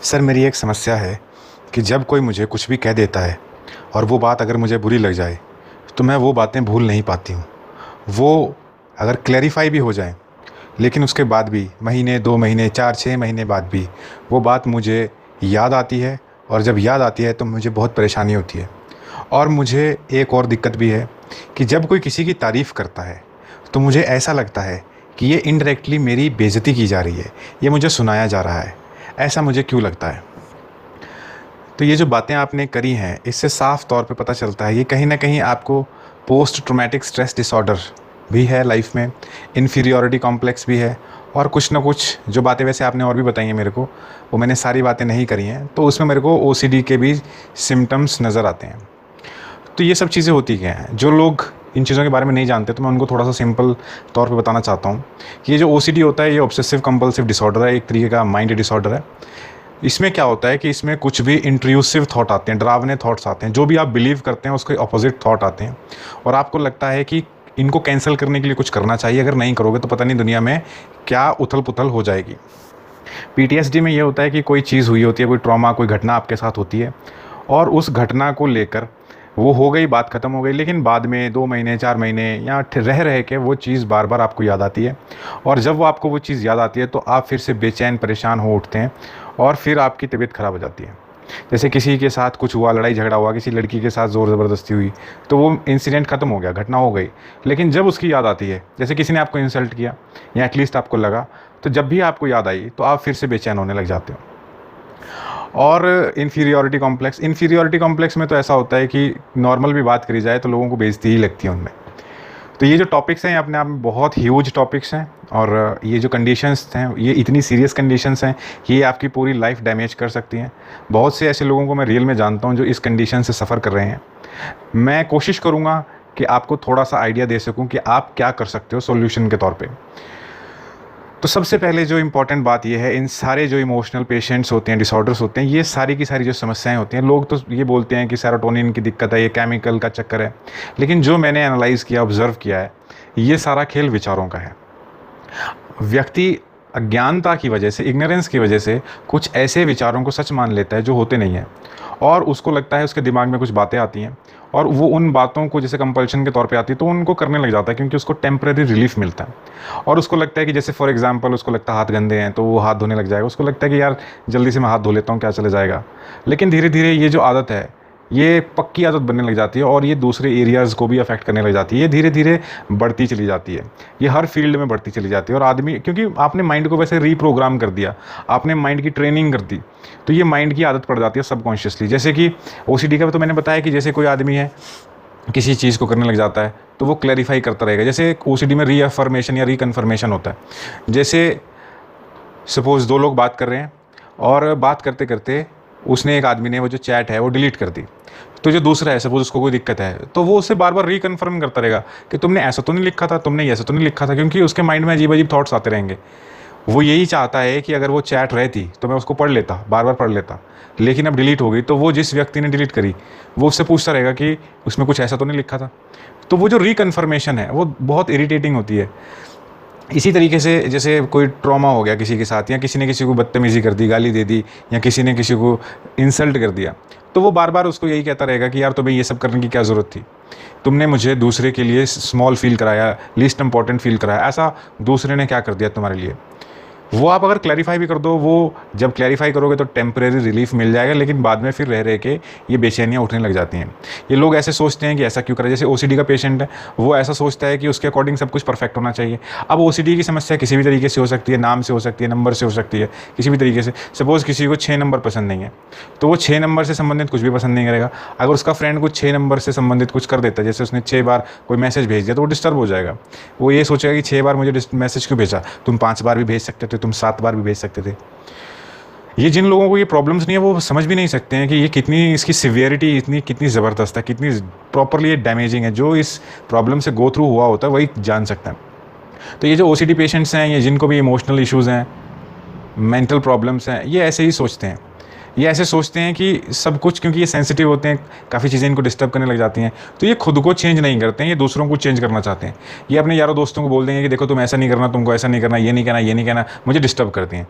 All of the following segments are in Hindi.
सर मेरी एक समस्या है कि जब कोई मुझे कुछ भी कह देता है और वो बात अगर मुझे बुरी लग जाए तो मैं वो बातें भूल नहीं पाती हूँ। वो अगर क्लैरिफ़ाई भी हो जाए लेकिन उसके बाद भी महीने 2 महीने 4-6 महीने बाद भी वो बात मुझे याद आती है और जब याद आती है तो मुझे बहुत परेशानी होती है। और मुझे एक और दिक्कत भी है कि जब कोई किसी की तारीफ़ करता है तो मुझे ऐसा लगता है कि ये इनडायरेक्टली मेरी बेइज़्ज़ती की जा रही है, ये मुझे सुनाया जा रहा है। ऐसा मुझे क्यों लगता है? तो ये जो बातें आपने करी हैं, इससे साफ़ तौर पे पता चलता है ये कहीं न कहीं आपको पोस्ट ट्रॉमेटिक स्ट्रेस डिसऑर्डर भी है लाइफ़ में, इन्फीरियॉरिटी कॉम्प्लेक्स भी है और कुछ न कुछ जो बातें वैसे आपने और भी बताई हैं मेरे को, वो मैंने सारी बातें नहीं करी हैं, तो उसमें मेरे को ओसीडी के भी सिम्पटम्स नज़र आते हैं। तो ये सब चीज़ें होती क्या हैं? जो लोग इन चीज़ों के बारे में नहीं जानते तो मैं उनको थोड़ा-सा सिंपल तौर पे बताना चाहता हूँ कि ये जो ओसीडी होता है, ये ऑब्सेसिव कंपल्सिव डिसऑर्डर है, एक तरीके का माइंड डिसऑर्डर है। इसमें क्या होता है कि इसमें कुछ भी इंट्रूसिव थॉट आते हैं, डरावने थॉट्स आते हैं, जो भी आप बिलीव करते हैं उसके अपोजिट थॉट आते हैं और आपको लगता है कि इनको कैंसिल करने के लिए कुछ करना चाहिए, अगर नहीं करोगे तो पता नहीं दुनिया में क्या उथल-पुथल हो जाएगी। पीटीएसडी में ये होता है कि कोई चीज़ हुई होती है, कोई ट्रॉमा, कोई घटना आपके साथ होती है और उस घटना को लेकर वो हो गई, बात ख़त्म हो गई, लेकिन बाद में 2 महीने 4 महीने या रह के वो चीज़ बार-बार आपको याद आती है और जब वो आपको वो चीज़ याद आती है तो आप फिर से बेचैन, परेशान हो उठते हैं और फिर आपकी तबीयत ख़राब हो जाती है। जैसे किसी के साथ कुछ हुआ, लड़ाई झगड़ा हुआ, किसी लड़की के साथ ज़ोर ज़बरदस्ती हुई, तो वो इंसिडेंट ख़त्म हो गया, घटना हो गई, लेकिन जब उसकी याद आती है, जैसे किसी ने आपको इंसल्ट किया या एटलीस्ट आपको लगा, तो जब भी आपको याद आई तो आप फिर से बेचैन होने लग जाते हो। और इन्फीरियॉरिटी कॉम्प्लेक्स में तो ऐसा होता है कि नॉर्मल भी बात करी जाए तो लोगों को बेइज्जती ही लगती है उनमें। तो ये जो टॉपिक्स हैं ये अपने आप में बहुत ह्यूज टॉपिक्स हैं और ये जो कंडीशंस हैं ये इतनी सीरियस कंडीशंस हैं कि ये आपकी पूरी लाइफ डैमेज कर सकती हैं। बहुत से ऐसे लोगों को मैं रियल में जानता हूँ जो इस कंडीशन से सफ़र कर रहे हैं। मैं कोशिश करूँगा कि आपको थोड़ा-सा आइडिया दे सकूँ कि आप क्या कर सकते हो सॉल्यूशन के तौर पे। तो सबसे पहले जो इम्पॉर्टेंट बात ये है, इन सारे जो इमोशनल पेशेंट्स होते हैं, डिसऑर्डर्स होते हैं, ये सारी की सारी जो समस्याएं होती हैं, लोग तो ये बोलते हैं कि सेरोटोनिन की दिक्कत है, ये केमिकल का चक्कर है, लेकिन जो मैंने एनालाइज़ किया, ऑब्ज़र्व किया है, ये सारा खेल विचारों का है। व्यक्ति अज्ञानता की वजह से, इग्नोरेंस की वजह से कुछ ऐसे विचारों को सच मान लेता है जो होते नहीं हैं और उसको लगता है उसके दिमाग में कुछ बातें आती हैं और वो उन बातों को जैसे कंपल्शन के तौर पे आती है तो उनको करने लग जाता है क्योंकि उसको टेम्परेरी रिलीफ मिलता है और उसको लगता है कि जैसे फॉर एग्जांपल उसको लगता है हाथ गंदे हैं तो वो हाथ धोने लग जाएगा, उसको लगता है कि यार जल्दी से मैं हाथ धो लेता हूँ, क्या चले जाएगा। लेकिन धीरे धीरे ये जो आदत है ये पक्की आदत बनने लग जाती है और ये दूसरे एरियाज़ को भी अफेक्ट करने लग जाती है। ये धीरे धीरे बढ़ती चली जाती है, ये हर फील्ड में बढ़ती चली जाती है और आदमी, क्योंकि आपने माइंड को वैसे रीप्रोग्राम कर दिया, आपने माइंड की ट्रेनिंग कर दी, तो ये माइंड की आदत पड़ जाती है सबकॉन्शियसली। जैसे कि ओसीडी का तो मैंने बताया कि जैसे कोई आदमी है किसी चीज़ को करने लग जाता है तो वो क्लैरिफाई करता रहेगा। जैसे ओसीडी में रीअफर्मेशन या रिकन्फर्मेशन होता है। जैसे सपोज़ 2 लोग बात कर रहे हैं और बात करते करते उसने, एक आदमी ने वो जो चैट है वो डिलीट कर दी, तो जो दूसरा है सपोज़ उसको कोई दिक्कत है तो वो उससे बार बार रिकन्फर्म करता रहेगा कि तुमने ऐसा तो नहीं लिखा था, तुमने ऐसा तो नहीं लिखा था, क्योंकि उसके माइंड में अजीब अजीब थॉट्स आते रहेंगे। वो यही चाहता है कि अगर वो चैट रहती तो मैं उसको पढ़ लेता, बार बार पढ़ लेता, लेकिन अब डिलीट हो गई तो वो जिस व्यक्ति ने डिलीट करी वो उससे पूछता रहेगा कि उसमें कुछ ऐसा तो नहीं लिखा था। तो वो जो रिकन्फर्मेशन है वो बहुत इरिटेटिंग होती है। इसी तरीके से जैसे कोई ट्रॉमा हो गया किसी के साथ, या किसी ने किसी को बदतमीज़ी कर दी, गाली दे दी, या किसी ने किसी को इंसल्ट कर दिया, तो वो बार बार उसको यही कहता रहेगा कि यार तुम्हें ये सब करने की क्या ज़रूरत थी, तुमने मुझे दूसरे के लिए स्मॉल फील कराया, लीस्ट इंपॉर्टेंट फील कराया, ऐसा दूसरे ने क्या कर दिया तुम्हारे लिए। वो आप अगर क्लैरिफाई भी कर दो, वो जब क्लैरिफाई करोगे तो टेम्परेरी रिलीफ मिल जाएगा, लेकिन बाद में फिर रह के ये बेचैनियाँ उठने लग जाती हैं। ये लोग ऐसे सोचते हैं कि ऐसा क्यों करें, जैसे ओसीडी का पेशेंट है वो ऐसा सोचता है कि उसके अकॉर्डिंग सब कुछ परफेक्ट होना चाहिए। अब ओसीडी की समस्या किसी भी तरीके से हो सकती है, नाम से हो सकती है, नंबर से हो सकती है, किसी भी तरीके से। सपोज़ किसी को 6 नंबर पसंद नहीं है तो वो 6 नंबर से संबंधित कुछ भी पसंद नहीं करेगा। अगर उसका फ्रेंड कुछ 6 नंबर से संबंधित कुछ कर देता है, जैसे उसने 6 बार कोई मैसेज भेज दिया, तो वो डिस्टर्ब हो जाएगा। वो ये सोचेगा कि 6 बार मुझे मैसेज क्यों भेजा, तुम 5 बार भी भेज सकते थे, तुम 7 बार भी भेज सकते थे। ये जिन लोगों को ये प्रॉब्लम्स नहीं है वो समझ भी नहीं सकते हैं कि ये कितनी, इसकी सिवियरिटी इतनी कितनी ज़बरदस्त है, कितनी प्रॉपरली ये डैमेजिंग है। जो इस प्रॉब्लम से गो थ्रू हुआ होता है वही जान सकता है। तो ये जो ओसीडी पेशेंट्स हैं, ये जिनको भी इमोशनल इश्यूज़ हैं, मेंटल प्रॉब्लम्स हैं, ये ऐसे ही सोचते हैं। ये ऐसे सोचते हैं कि सब कुछ, क्योंकि ये सेंसिटिव होते हैं, काफ़ी चीज़ें इनको डिस्टर्ब करने लग जाती हैं, तो ये खुद को चेंज नहीं करते हैं, ये दूसरों को चेंज करना चाहते हैं। ये अपने यारों दोस्तों को बोल देंगे कि देखो तुम ऐसा नहीं करना, तुमको ऐसा नहीं करना, ये नहीं कहना, ये नहीं कहना, मुझे डिस्टर्ब करती हैं।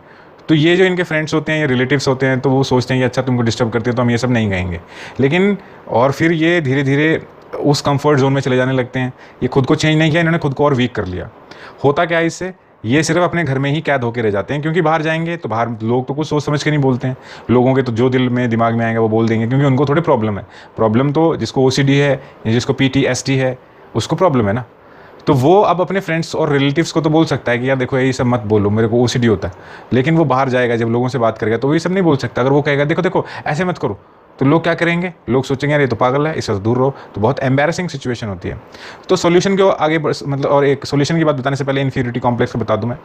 तो ये जो इनके फ्रेंड्स होते हैं या रिलेटिव्स होते हैं, तो वो सोचते हैं कि अच्छा तुमको डिस्टर्ब करते हैं तो हम ये सब नहीं कहेंगे। लेकिन और फिर ये धीरे धीरे उस कंफर्ट जोन में चले जाने लगते हैं। ये खुद को चेंज नहीं किया, इन्होंने खुद को और वीक कर लिया। होता क्या है इससे, ये सिर्फ अपने घर में ही कैद होकर रह जाते हैं, क्योंकि बाहर जाएंगे तो बाहर लोग तो कुछ सोच समझ के नहीं बोलते हैं। लोगों के तो जो दिल में दिमाग में आएगा वो बोल देंगे, क्योंकि उनको थोड़ी प्रॉब्लम है। प्रॉब्लम तो जिसको ओसीडी है या जिसको पीटीएसडी है उसको प्रॉब्लम है ना। तो वो अब अपने फ्रेंड्स और रिलेटिव्स को तो बोल सकता है कि यार देखो ये सब मत बोलो, मेरे को ओसीडी होता है। लेकिन वो बाहर जाएगा जब लोगों से बात करेगा तो वो ये सब नहीं बोल सकता। अगर वो कहेगा देखो देखो ऐसे मत करो, तो लोग क्या करेंगे, लोग सोचेंगे यार ये तो पागल है, इससे दूर रहो। तो बहुत एम्बैरेसिंग सिचुएशन होती है। तो सॉल्यूशन को आगे मतलब, और एक सॉल्यूशन की बात बताने से पहले इन्फीरियरिटी कॉम्प्लेक्स को बता दूं मैं।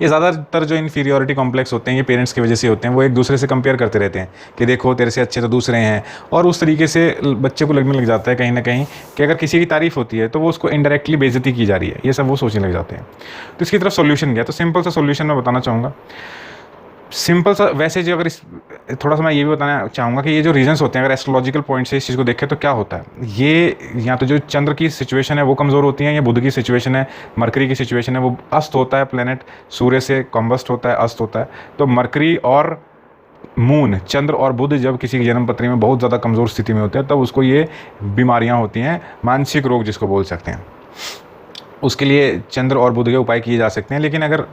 ये ज़्यादातर जो इन्फीरियरिटी कॉम्प्लेक्स होते हैं ये पेरेंट्स की वजह से होते हैं। वो एक दूसरे से कंपेयर करते रहते हैं कि देखो तेरे से अच्छे तो दूसरे हैं, और उस तरीके से बच्चे को लगने लग जाता है कहीं ना कहीं कि अगर किसी की तारीफ होती है तो वो उसको इनडायरेक्टली बेइज्जती की जा रही है, ये सब वो सोचने लग जाते हैं। तो इसकी तरफ सॉल्यूशन क्या, तो सिंपल सा सॉल्यूशन मैं बताना चाहूँगा। सिंपल सा, वैसे जो अगर इस थोड़ा सा मैं ये भी बताना चाहूँगा कि ये जो रीजंस होते हैं, अगर एस्ट्रोलॉजिकल पॉइंट से इस चीज़ को देखें तो क्या होता है, ये या तो जो चंद्र की सिचुएशन है वो कमज़ोर होती है, या बुध की सिचुएशन है, मरकरी की सिचुएशन है, वो अस्त होता है, प्लेनेट सूर्य से कॉम्बस्ट होता है, अस्त होता है। तो मरकरी और मून, चंद्र और बुध जब किसी की जन्म पत्री में बहुत ज़्यादा कमज़ोर स्थिति में होते हैं तब उसको ये बीमारियाँ होती हैं, मानसिक रोग जिसको बोल सकते हैं। उसके लिए चंद्र और बुध के उपाय किए जा सकते हैं। लेकिन अगर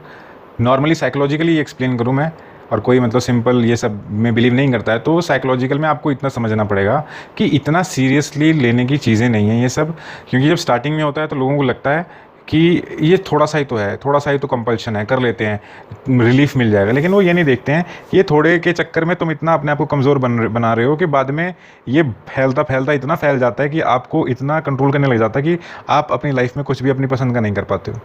नॉर्मली साइकोलॉजिकली एक्सप्लेन करूँ मैं, और कोई मतलब सिंपल ये सब में बिलीव नहीं करता है, तो साइकोलॉजिकल में आपको इतना समझना पड़ेगा कि इतना सीरियसली लेने की चीज़ें नहीं हैं ये सब। क्योंकि जब स्टार्टिंग में होता है तो लोगों को लगता है कि ये थोड़ा सा ही तो है, थोड़ा सा ही तो कंपल्शन है, कर लेते हैं, रिलीफ मिल जाएगा। लेकिन वो ये नहीं देखते हैं ये थोड़े के चक्कर में तुम इतना अपने आप को कमज़ोर बना रहे हो कि बाद में ये फैलता फैलता इतना फैल जाता है कि आपको इतना कंट्रोल करने लग जाता है कि आप अपनी लाइफ में कुछ भी अपनी पसंद का नहीं कर पाते हो।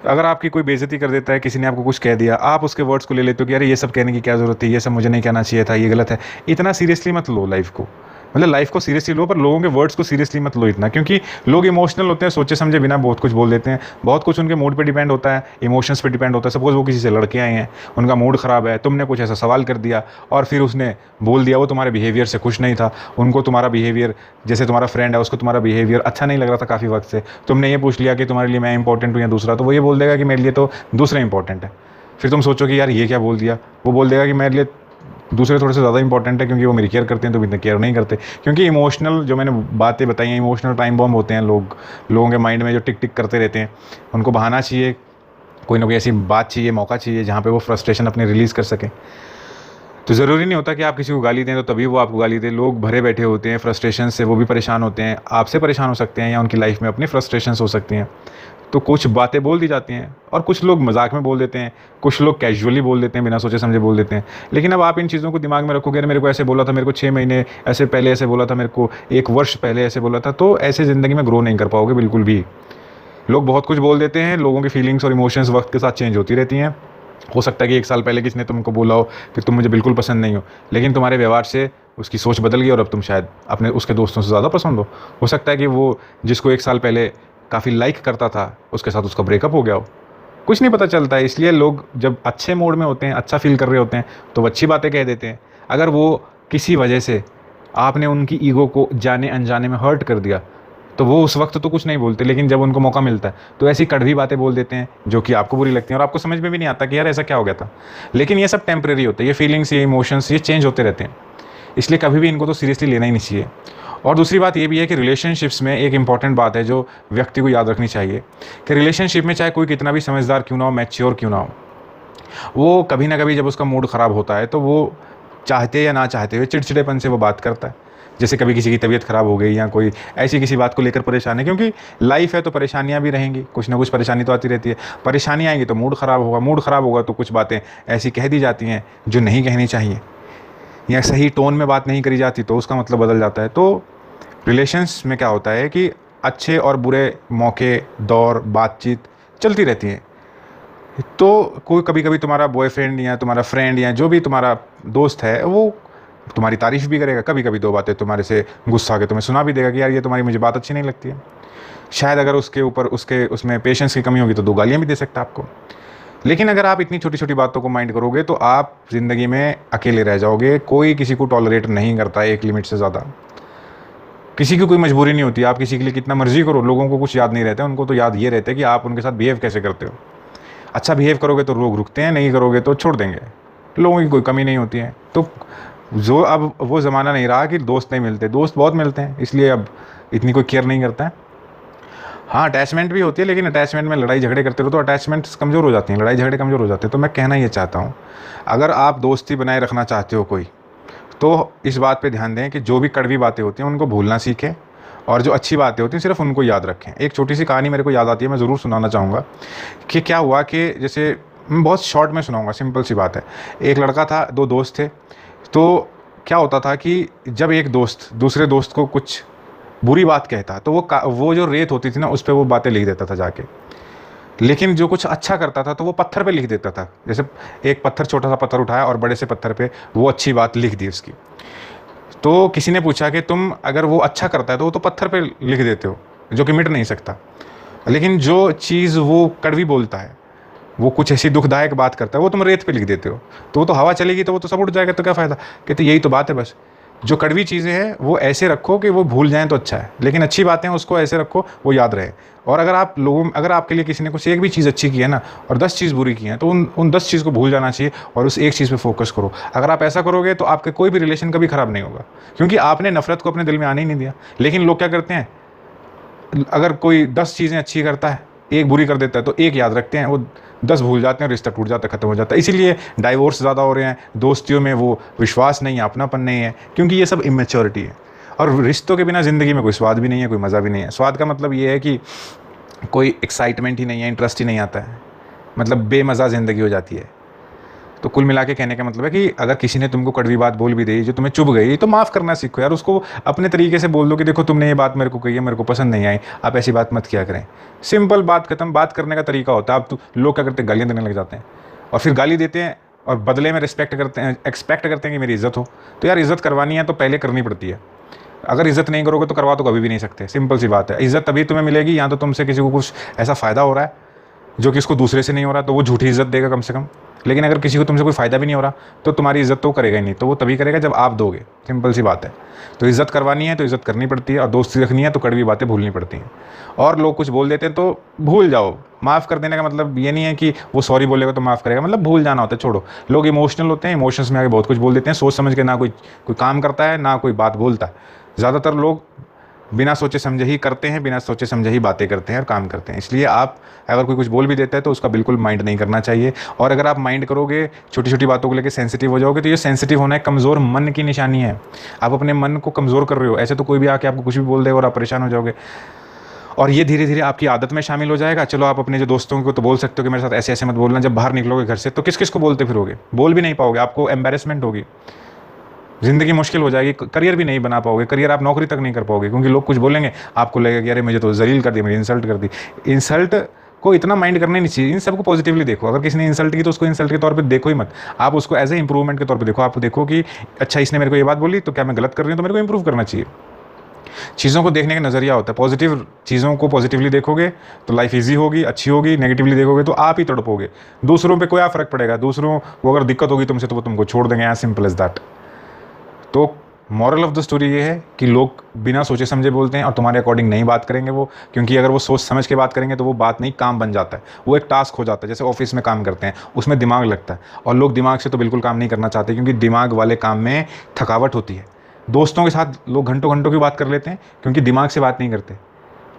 अगर आपकी कोई बेइज्जती कर देता है, किसी ने आपको कुछ कह दिया, आप उसके वर्ड्स को ले लेते हो कि अरे ये सब कहने की क्या ज़रूरत है, ये सब मुझे नहीं कहना चाहिए था, ये गलत है। इतना सीरियसली मत लो लाइफ को, मतलब लाइफ को सीरियसली लो, पर लोगों के वर्ड्स को सीरियसली मत लो इतना, क्योंकि लोग इमोशनल होते हैं, सोचे समझे बिना बहुत कुछ बोल देते हैं। बहुत कुछ उनके मूड पे डिपेंड होता है, इमोशंस पे डिपेंड होता है। सपोज वो किसी से लड़के आए हैं, उनका मूड ख़राब है, तुमने कुछ ऐसा सवाल कर दिया और फिर उसने बोल दिया, वो तुम्हारे बिहेवियर से खुश नहीं था, उनको तुम्हारा बिहेवियर, जैसे तुम्हारा फ्रेंड है उसको तुम्हारा बिहेवियर अच्छा नहीं लग रहा था काफ़ी वक्त से, तुमने ये पूछ लिया कि तुम्हारे लिए मैं इंपॉर्टेंट हूँ या दूसरा, तो वो ये बोल देगा कि मेरे लिए तो दूसरा इंपॉर्टेंट है। फिर तुम सोचो कि यार ये क्या बोल दिया, वो बोल देगा कि मेरे लिए दूसरे थोड़े से ज़्यादा इंपॉर्टेंट है क्योंकि वो मेरी केयर करते हैं, तो इतना केयर नहीं करते। क्योंकि इमोशनल, जो मैंने बातें बताई हैं, इमोशनल टाइम बॉम्ब होते हैं लोगों के माइंड में जो टिक टिक करते रहते हैं। उनको बहाना चाहिए, कोई ना कोई ऐसी बात चाहिए, मौका चाहिए जहाँ पे वो फ्रस्ट्रेशन अपनी रिलीज़ कर सकें। तो ज़रूरी नहीं होता कि आप किसी को गाली दें तो तभी वो आपको गाली दे। लोग भरे बैठे होते हैं फ्रस्ट्रेशन से, वो भी परेशान होते हैं, आपसे परेशान हो सकते हैं, या उनकी लाइफ में अपनी फ्रस्ट्रेशंस हो सकती हैं। तो कुछ बातें बोल दी जाती हैं, और कुछ लोग मजाक में बोल देते हैं, कुछ लोग कैजुअली बोल देते हैं, बिना सोचे समझे बोल देते हैं। लेकिन अब आप इन चीज़ों को दिमाग में रखोगे, मेरे को ऐसे बोला था, मेरे को 6 महीने ऐसे पहले ऐसे बोला था, मेरे को 1 वर्ष पहले ऐसे बोला था, तो ऐसे ज़िंदगी में ग्रो नहीं कर पाओगे बिल्कुल भी। लोग बहुत कुछ बोल देते हैं, लोगों की फीलिंग्स और इमोशंस वक्त के साथ चेंज होती रहती हैं। हो सकता है कि 1 साल पहले किसी ने तुमको बोला हो कि तुम मुझे बिल्कुल पसंद नहीं हो, लेकिन तुम्हारे व्यवहार से उसकी सोच बदल गई और अब तुम शायद अपने उसके दोस्तों से ज़्यादा पसंद हो सकता है कि वो जिसको 1 साल पहले काफ़ी लाइक करता था उसके साथ उसका ब्रेकअप हो गया हो। कुछ नहीं पता चलता है। इसलिए लोग जब अच्छे मूड में होते हैं, अच्छा फील कर रहे होते हैं, तो वो अच्छी बातें कह देते हैं। अगर वो किसी वजह से आपने उनकी ईगो को जाने अनजाने में हर्ट कर दिया तो वो उस वक्त तो कुछ नहीं बोलते, लेकिन जब उनको मौका मिलता है तो ऐसी कड़वी बातें बोल देते हैं जो कि आपको बुरी लगती हैं, और आपको समझ में भी नहीं आता कि यार ऐसा क्या हो गया था। लेकिन ये सब टेम्परेरी होता है, ये फीलिंग्स, ये इमोशंस, ये चेंज होते रहते हैं। इसलिए कभी भी इनको तो सीरियसली लेना ही नहीं चाहिए। और दूसरी बात ये भी है कि रिलेशनशिप्स में एक इंपॉर्टेंट बात है जो व्यक्ति को याद रखनी चाहिए कि रिलेशनशिप में चाहे कोई कितना भी समझदार क्यों ना हो, मैच्योर क्यों ना हो, वो कभी ना कभी जब उसका मूड ख़राब होता है तो वो चाहते या ना चाहते हुए चिड़चिड़ेपन से वो बात करता है। जैसे कभी किसी की तबीयत ख़राब हो गई, या कोई ऐसी किसी बात को लेकर परेशान है, क्योंकि लाइफ है तो परेशानियां भी रहेंगी, कुछ ना कुछ परेशानी तो आती रहती है। परेशानी आएंगी तो मूड ख़राब होगा, मूड ख़राब होगा तो कुछ बातें ऐसी कह दी जाती हैं जो नहीं कहनी चाहिए, या सही टोन में बात नहीं करी जाती तो उसका मतलब बदल जाता है। तो रिलेशंस में क्या होता है कि अच्छे और बुरे मौके, दौर, बातचीत चलती रहती है। तो कोई कभी कभी तुम्हारा बॉयफ्रेंड या तुम्हारा फ्रेंड या जो भी तुम्हारा दोस्त है वो तुम्हारी तारीफ़ भी करेगा, कभी कभी 2 बातें तुम्हारे से गुस्सा के तुम्हें सुना भी देगा कि यार ये तुम्हारी मुझे बात अच्छी नहीं लगती है। शायद अगर उसके ऊपर उसमें पेशेंस की कमी होगी तो 2 गालियाँ भी दे सकता है आपको। लेकिन अगर आप इतनी छोटी छोटी बातों को माइंड करोगे तो आप ज़िंदगी में अकेले रह जाओगे। कोई किसी को टॉलरेट नहीं करता है एक लिमिट से ज़्यादा। किसी की कोई मजबूरी नहीं होती, आप किसी के लिए कितना मर्जी करो, लोगों को कुछ याद नहीं रहता है, उनको तो याद ये रहता है कि आप उनके साथ बिहेव कैसे करते हो। अच्छा बिहेव करोगे तो लोग रुकते हैं, नहीं करोगे तो छोड़ देंगे, लोगों की कोई कमी नहीं होती है। तो जो अब वो ज़माना नहीं रहा कि दोस्त नहीं मिलते, दोस्त बहुत मिलते हैं, इसलिए अब इतनी कोई केयर नहीं करता है। हाँ, अटैचमेंट भी होती है, लेकिन अटैचमेंट में लड़ाई झगड़े करते रहो तो अटैचमेंट्स कमज़ोर हो जाती हैं, लड़ाई झगड़े कमज़ोर हो जाते हैं। तो मैं कहना ये चाहता हूँ, अगर आप दोस्ती बनाए रखना चाहते हो कोई, तो इस बात पे ध्यान दें कि जो भी कड़वी बातें होती हैं उनको भूलना सीखें, और जो अच्छी बातें होती हैं सिर्फ उनको याद रखें। एक छोटी सी कहानी मेरे को याद आती है, मैं ज़रूर सुनाना चाहूँगा कि क्या हुआ कि जैसे मैं बहुत शॉर्ट में सुनाऊँगा, सिंपल सी बात है। एक लड़का था, दो दोस्त थे। तो क्या होता था कि जब एक दोस्त दूसरे दोस्त को कुछ बुरी बात कहता तो वो जो रेत होती थी ना उस पे वो बातें लिख देता था जाके। लेकिन जो कुछ अच्छा करता था तो वो पत्थर पे लिख देता था। जैसे एक पत्थर, छोटा सा पत्थर उठाया और बड़े से पत्थर पे वो अच्छी बात लिख दी उसकी। तो किसी ने पूछा कि तुम अगर वो अच्छा करता है तो वो तो पत्थर पे लिख देते हो, जो कि मिट नहीं सकता, लेकिन जो चीज़ वो कड़वी बोलता है, वो कुछ ऐसी दुखदायक बात करता है, वो तुम रेत पे लिख देते हो, तो वो तो हवा चलेगी तो वो तो सब उड़ जाएगा, तो क्या फ़ायदा। कहते यही तो बात है बस, जो कड़वी चीज़ें हैं वो ऐसे रखो कि वो भूल जाएं तो अच्छा है, लेकिन अच्छी बातें उसको ऐसे रखो वो याद रहे। और अगर आपके लिए किसी ने कुछ एक भी चीज़ अच्छी की है ना और 10 चीज़ बुरी की हैं, तो उन 10 चीज़ को भूल जाना चाहिए और उस एक चीज़ पे फोकस करो। अगर आप ऐसा करोगे तो आपके कोई भी रिलेशन कभी ख़राब नहीं होगा, क्योंकि आपने नफ़रत को अपने दिल में आने ही नहीं दिया। लेकिन लोग क्या करते हैं, अगर कोई 10 चीज़ें अच्छी करता है, एक बुरी कर देता है, तो एक याद रखते हैं, वो 10 भूल जाते हैं, रिश्ता टूट जाता है, ख़त्म हो जाता है। इसीलिए डाइवोर्स ज़्यादा हो रहे हैं, दोस्तियों में वो विश्वास नहीं है, अपनापन नहीं है, क्योंकि ये सब इमेच्योरिटी है। और रिश्तों के बिना ज़िंदगी में कोई स्वाद भी नहीं है, कोई मज़ा भी नहीं है। स्वाद का मतलब ये है कि कोई एक्साइटमेंट ही नहीं है, इंटरेस्ट ही नहीं आता है, मतलब बेमज़ा ज़िंदगी हो जाती है। तो कुल मिला के कहने का मतलब है कि अगर किसी ने तुमको कड़वी बात बोल भी दी जो तुम्हें चुभ गई, तो माफ़ करना सीखो यार। उसको अपने तरीके से बोल दो कि देखो तुमने ये बात मेरे को कही है, मेरे को पसंद नहीं आई, आप ऐसी बात मत किया करें। सिंपल, बात खत्म। बात करने का तरीका होता है। अब तो लोग क्या करते हैं, गालियाँ देने लग जाते हैं, और फिर गाली देते हैं और बदले में रिस्पेक्ट करते हैं, एक्सपेक्ट करते हैं कि मेरी इज़्ज़त हो। तो यार इज़्ज़त करवानी है तो पहले करनी पड़ती है। अगर इज़्ज़त नहीं करोगे तो करवा तो कभी भी नहीं सकते। सिंपल सी बात है। इज़्ज़त तभी तुम्हें मिलेगी या तो तुमसे किसी को कुछ ऐसा फ़ायदा हो रहा है जो कि उसको दूसरे से नहीं हो रहा, तो वो झूठी इज़्ज़त देगा कम से कम। लेकिन अगर किसी को तुमसे कोई फ़ायदा भी नहीं हो रहा तो तुम्हारी इज़्ज़त तो करेगा ही नहीं, तो वो तभी करेगा जब आप दोगे। सिंपल सी बात है। तो इज़्ज़त करवानी है तो इज़्ज़त करनी पड़ती है, और दोस्ती रखनी है तो कड़वी बातें भूलनी पड़ती हैं। और लोग कुछ बोल देते हैं तो भूल जाओ। माफ़ कर देने का मतलब ये नहीं है कि वो सॉरी बोलेगा तो माफ़ करेगा, मतलब भूल जाना होता है, छोड़ो। लोग इमोशनल होते हैं, इमोशंस में आके बहुत कुछ बोल देते हैं, सोच समझ के ना कोई काम करता है, ना कोई बात बोलता है। ज़्यादातर लोग बिना सोचे समझे ही करते हैं, बिना सोचे समझे ही बातें करते हैं और काम करते हैं। इसलिए आप अगर कोई कुछ बोल भी देता है तो उसका बिल्कुल माइंड नहीं करना चाहिए। और अगर आप माइंड करोगे, छोटी छोटी बातों को लेकर सेंसिटिव हो जाओगे, तो ये सेंसिटिव होना एक कमज़ोर मन की निशानी है। आप अपने मन को कमज़ोर कर रहे हो। ऐसे तो कोई भी आके आपको कुछ भी बोल देगा और आप परेशान हो जाओगे, और ये धीरे धीरे आपकी आदत में शामिल हो जाएगा। चलो, आप अपने जो दोस्तों को तो बोल सकते हो कि मेरे साथ ऐसे ऐसे मत बोलना, जब बाहर निकलोगे घर से तो किस किस को बोलते फिरोगे, बोल भी नहीं पाओगे, आपको एम्बेरसमेंट होगी, ज़िंदगी मुश्किल हो जाएगी, करियर भी नहीं बना पाओगे, करियर आप नौकरी तक नहीं कर पाओगे, क्योंकि लोग कुछ बोलेंगे, आपको लगेगा कि अरे मुझे तो जलील कर दिया, मुझे इंसल्ट कर दी। इंसल्ट को इतना माइंड करना नहीं चाहिए, इन सबको पॉजिटिवली देखो। अगर किसी ने इंसल्ट की तो उसको इंसल्ट के तौर पे देखो ही मत, आप उसको एज ए इंप्रूवमेंट के तौर पे देखो। आप देखो कि अच्छा, इसने मेरे को ये बात बोली तो क्या मैं गलत कर रही हूँ, तो मेरे को इंप्रूव करना चाहिए। चीज़ों को देखने का नज़रिया होता है। पॉजिटिव चीज़ों को पॉजिटिवली देखोगे तो लाइफ ईजी होगी, अच्छी होगी। नेगेटिवली देखोगे तो आप ही तड़पोगे। दूसरों पे क्या फ़र्क पड़ेगा, दूसरों को अगर दिक्कत होगी तुमसे तो वो तुमको छोड़ देंगे, एज सिंपल एज दैट। तो मॉरल ऑफ द स्टोरी ये है कि लोग बिना सोचे समझे बोलते हैं और तुम्हारे अकॉर्डिंग नहीं बात करेंगे वो, क्योंकि अगर वो सोच समझ के बात करेंगे तो वो बात नहीं, काम बन जाता है, वो एक टास्क हो जाता है। जैसे ऑफिस में काम करते हैं, उसमें दिमाग लगता है, और लोग दिमाग से तो बिल्कुल काम नहीं करना चाहते, क्योंकि दिमाग वाले काम में थकावट होती है। दोस्तों के साथ लोग घंटों घंटों की बात कर लेते हैं क्योंकि दिमाग से बात नहीं करते।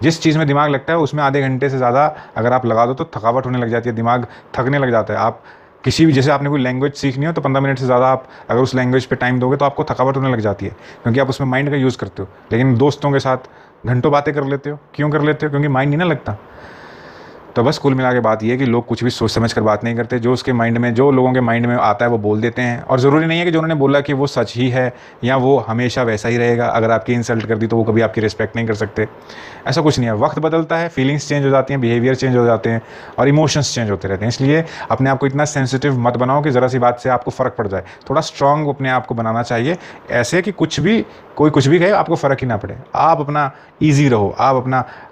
जिस चीज़ में दिमाग लगता है उसमें आधे घंटे से ज़्यादा अगर आप लगा दो तो थकावट होने लग जाती है, दिमाग थकने लग जाता है। आप किसी भी, जैसे आपने कोई लैंग्वेज सीखनी हो तो 15 मिनट से ज़्यादा आप अगर उस लैंग्वेज पे टाइम दोगे तो आपको थकावट होने लग जाती है, क्योंकि आप उसमें माइंड का यूज़ करते हो। लेकिन दोस्तों के साथ घंटों बातें कर लेते हो, क्यों कर लेते हो? क्योंकि माइंड नहीं ना लगता। तो बस कुल मिला के बात ये है कि लोग कुछ भी सोच समझ कर बात नहीं करते। जो उसके माइंड में, जो लोगों के माइंड में आता है वो बोल देते हैं, और ज़रूरी नहीं है कि जो उन्होंने बोला कि वो सच ही है या वो हमेशा वैसा ही रहेगा। अगर आपकी इंसल्ट कर दी तो वो कभी आपकी रिस्पेक्ट नहीं कर सकते। ऐसा कुछ नहीं है। वक्त बदलता है, फीलिंग्स चेंज हो जाती हैं, बिहेवियर चेंज हो जाते हैं, और इमोशंस चेंज होते रहते हैं। इसलिए अपने आप को इतना सेंसिटिव मत बनाओ कि ज़रा सी बात से आपको फ़र्क पड़ जाए। थोड़ा स्ट्रॉन्ग अपने आप को बनाना चाहिए, ऐसे कि कोई कुछ भी कहे आपको फ़र्क ही ना पड़े। आप अपना ईजी रहो, आप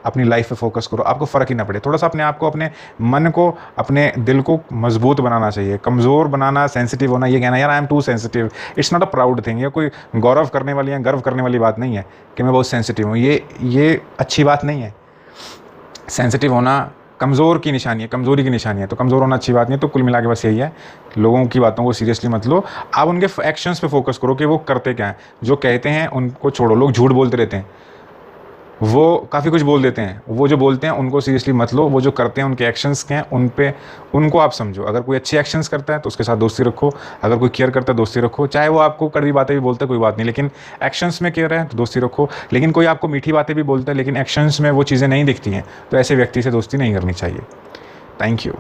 अपनी लाइफ पे फोकस करो, आपको फ़र्क ही ना पड़े। थोड़ा सा अपने आप को, अपने मन को, अपने दिल को मजबूत बनाना चाहिए। कमज़ोर बनाना, सेंसिटिव होना, ये कहना यार I am too sensitive, it's not a proud thing. ये कोई गौरव करने वाली या गर्व करने वाली बात नहीं है कि मैं बहुत सेंसिटिव हूँ। ये अच्छी बात नहीं है। सेंसिटिव होना कमज़ोर की निशानी है, कमज़ोरी की निशानी है। तो कमज़ोर होना अच्छी बात नहीं है। तो कुल मिला के बस यही है, लोगों की बातों को सीरियसली मत लो, आप उनके एक्शंस पे फोकस करो कि वो करते क्या हैं। जो कहते हैं उनको छोड़ो, लोग झूठ बोलते रहते हैं, वो काफ़ी कुछ बोल देते हैं, वो जो बोलते हैं उनको सीरियसली मत लो, वो जो करते हैं उनके एक्शंस क्या हैं उन पे उनको आप समझो। अगर कोई अच्छे एक्शंस करता है तो उसके साथ दोस्ती रखो, अगर कोई केयर करता है दोस्ती रखो, चाहे वो आपको कड़वी बातें भी बोलता है कोई बात नहीं, लेकिन एक्शंस में केयर है तो दोस्ती रखो। लेकिन कोई आपको मीठी बातें भी बोलता है लेकिन एक्शंस में वो चीज़ें नहीं दिखती हैं, तो ऐसे व्यक्ति से दोस्ती नहीं करनी चाहिए। Thank you.